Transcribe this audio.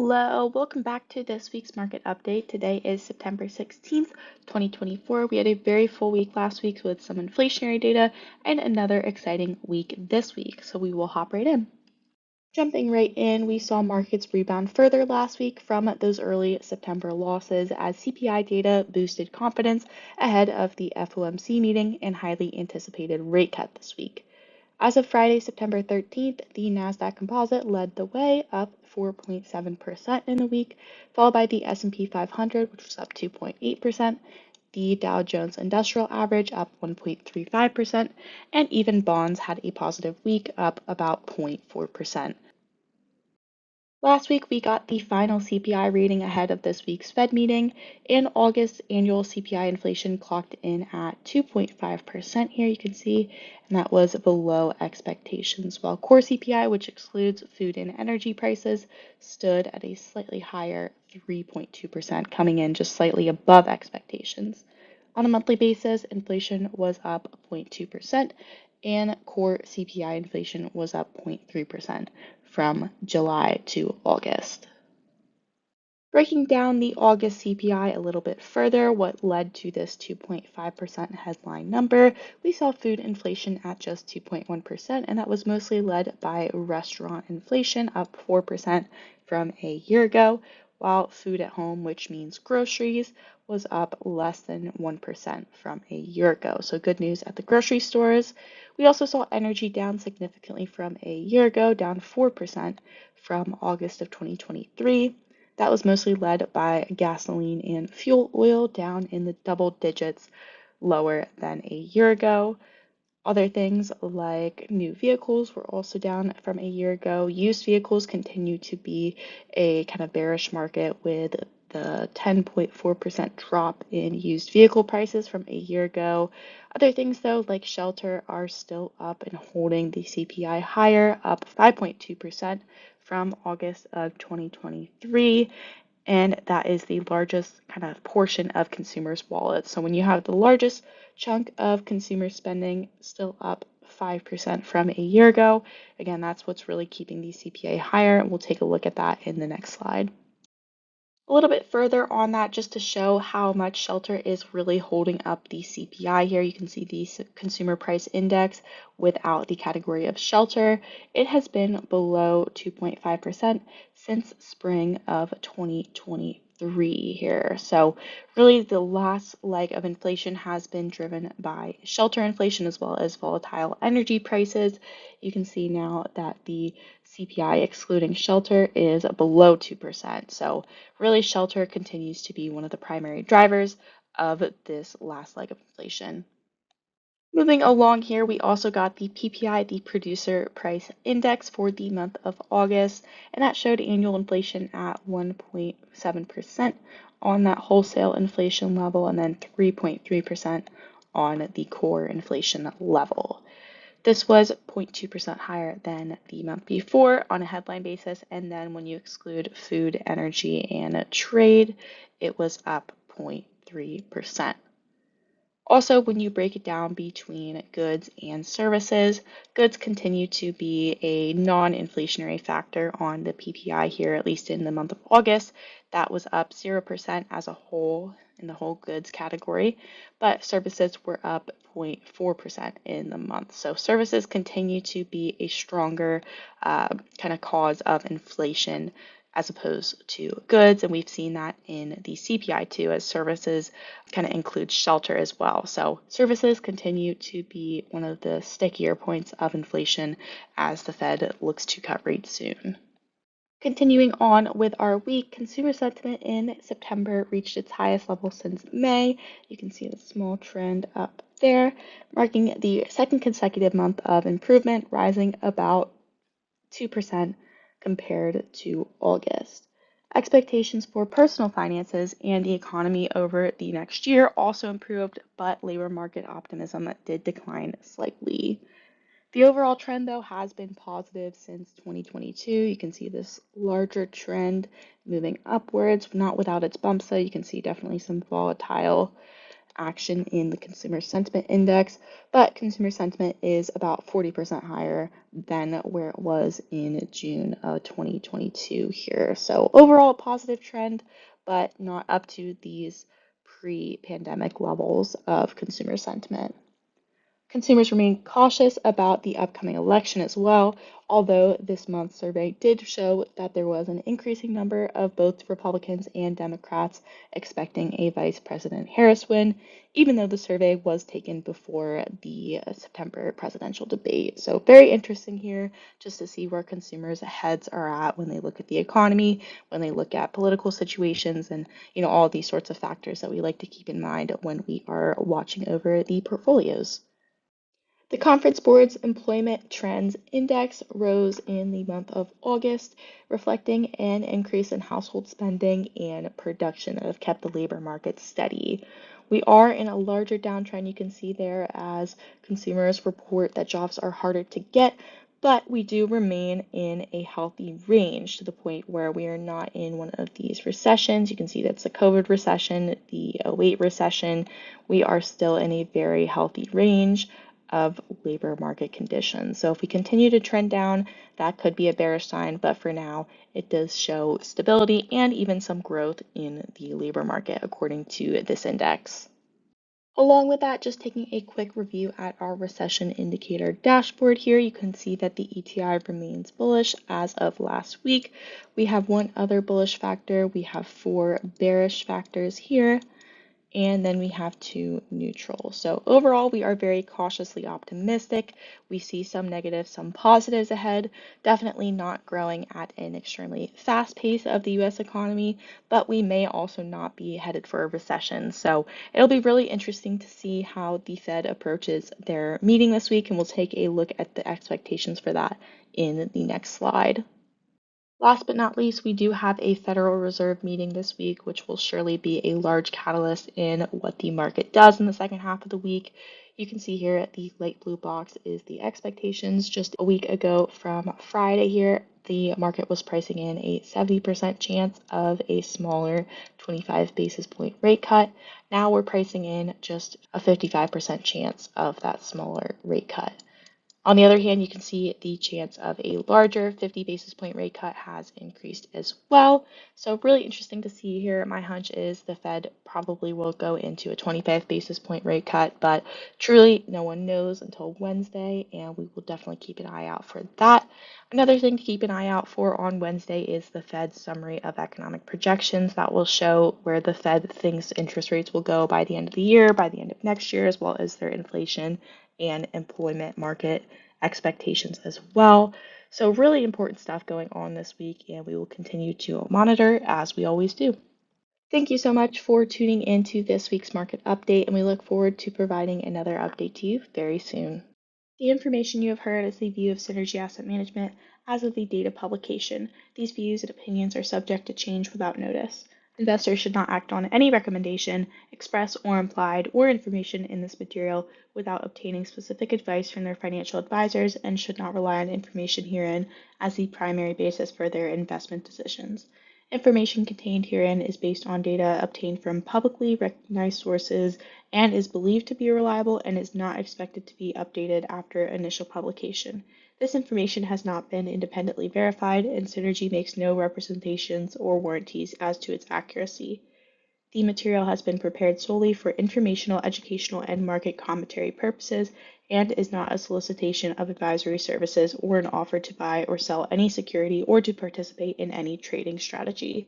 Hello, welcome back to this week's market update. Today is September 16th, 2024. We had a very full week last week with some inflationary data and another exciting week this week, so we will hop right in. Jumping right in, we saw markets rebound further last week from those early September losses as CPI data boosted confidence ahead of the FOMC meeting and highly anticipated rate cut this week. As of Friday, September 13th, the Nasdaq Composite led the way, up 4.7% in the week, followed by the S&P 500, which was up 2.8%, the Dow Jones Industrial Average up 1.35%, and even bonds had a positive week, up about 0.4%. Last week, we got the final CPI reading ahead of this week's Fed meeting. In August, annual CPI inflation clocked in at 2.5% here, you can see, and that was below expectations, while core CPI, which excludes food and energy prices, stood at a slightly higher 3.2%, coming in just slightly above expectations. On a monthly basis, inflation was up 0.2%, and core CPI inflation was up 0.3% from July to August. Breaking down the August CPI a little bit further, what led to this 2.5% headline number, we saw food inflation at just 2.1%, and that was mostly led by restaurant inflation, up 4% from a year ago, while food at home, which means groceries, was up less than 1% from a year ago. So good news at the grocery stores. We also saw energy down significantly from a year ago, down 4% from August of 2023. That was mostly led by gasoline and fuel oil, down in the double digits, lower than a year ago. Other things like new vehicles were also down from a year ago. Used vehicles continue to be a kind of bearish market with the 10.4% drop in used vehicle prices from a year ago. Other things, though, like shelter, are still up and holding the CPI higher, up 5.2% from August of 2023. And that is the largest kind of portion of consumers' wallets. So when you have the largest chunk of consumer spending still up 5% from a year ago, again, that's what's really keeping the CPI higher. And we'll take a look at that in the next slide. A little bit further on that, just to show how much shelter is really holding up the CPI here, you can see the consumer price index without the category of shelter. It has been below 2.5% since spring of 2023 here. So really the last leg of inflation has been driven by shelter inflation as well as volatile energy prices. You can see now that the CPI excluding shelter is below 2%. So really shelter continues to be one of the primary drivers of this last leg of inflation. Moving along here, we also got the PPI, the Producer Price Index for the month of August, and that showed annual inflation at 1.7% on that wholesale inflation level and then 3.3% on the core inflation level. This was 0.2% higher than the month before on a headline basis, and then when you exclude food, energy, and trade, it was up 0.3%. Also, when you break it down between goods and services, goods continue to be a non-inflationary factor on the PPI here, at least in the month of August. That was up 0% as a whole in the whole goods category, but services were up 0.4% in the month. So services continue to be a stronger kind of cause of inflation as opposed to goods, and we've seen that in the CPI too, as services kind of includes shelter as well. So services continue to be one of the stickier points of inflation as the Fed looks to cut rates soon. Continuing on with our week, consumer sentiment in September reached its highest level since May. You can see the small trend up there, marking the second consecutive month of improvement, rising about 2% compared to August. Expectations for personal finances and the economy over the next year also improved, but labor market optimism did decline slightly. The overall trend, though, has been positive since 2022. You can see this larger trend moving upwards, not without its bumps, though. You can see definitely some volatile action in the consumer sentiment index, but consumer sentiment is about 40% higher than where it was in June of 2022 here. So overall, a positive trend, but not up to these pre-pandemic levels of consumer sentiment. Consumers remain cautious about the upcoming election as well, although this month's survey did show that there was an increasing number of both Republicans and Democrats expecting a Vice President Harris win, even though the survey was taken before the September presidential debate. So very interesting here just to see where consumers' heads are at when they look at the economy, when they look at political situations, and all these sorts of factors that we like to keep in mind when we are watching over the portfolios. The Conference Board's Employment Trends Index rose in the month of August, reflecting an increase in household spending and production that have kept the labor market steady. We are in a larger downtrend, you can see there, as consumers report that jobs are harder to get, but we do remain in a healthy range to the point where we are not in one of these recessions. You can see that's the COVID recession, the '08 recession. We are still in a very healthy range of labor market conditions. So if we continue to trend down, that could be a bearish sign, but for now, it does show stability and even some growth in the labor market according to this index. Along with that, just taking a quick review at our recession indicator dashboard here, you can see that the ETI remains bullish as of last week. We have one other bullish factor. We have 4 bearish factors here, and then we have 2 neutral. So overall, we are very cautiously optimistic. We see some negatives, some positives ahead. Definitely not growing at an extremely fast pace of the US economy, but we may also not be headed for a recession. So it'll be really interesting to see how the Fed approaches their meeting this week, and we'll take a look at the expectations for that in the next slide. Last but not least, we do have a Federal Reserve meeting this week, which will surely be a large catalyst in what the market does in the second half of the week. You can see here the light blue box is the expectations. Just a week ago from Friday here, the market was pricing in a 70% chance of a smaller 25 basis point rate cut. Now we're pricing in just a 55% chance of that smaller rate cut. On the other hand, you can see the chance of a larger 50 basis point rate cut has increased as well. So really interesting to see here. My hunch is the Fed probably will go into a 25 basis point rate cut, but truly no one knows until Wednesday, and we will definitely keep an eye out for that. Another thing to keep an eye out for on Wednesday is the Fed's summary of economic projections that will show where the Fed thinks interest rates will go by the end of the year, by the end of next year, as well as their inflation and employment market expectations as well. So really important stuff going on this week, and we will continue to monitor as we always do. Thank you so much for tuning into this week's market update, and we look forward to providing another update to you very soon. The information you have heard is the view of Synergy Asset Management as of the date of publication. These views and opinions are subject to change without notice. Investors should not act on any recommendation, express or implied, or information in this material without obtaining specific advice from their financial advisors and should not rely on information herein as the primary basis for their investment decisions. Information contained herein is based on data obtained from publicly recognized sources and is believed to be reliable and is not expected to be updated after initial publication. This information has not been independently verified, and Synergy makes no representations or warranties as to its accuracy. The material has been prepared solely for informational, educational, and market commentary purposes and is not a solicitation of advisory services or an offer to buy or sell any security or to participate in any trading strategy.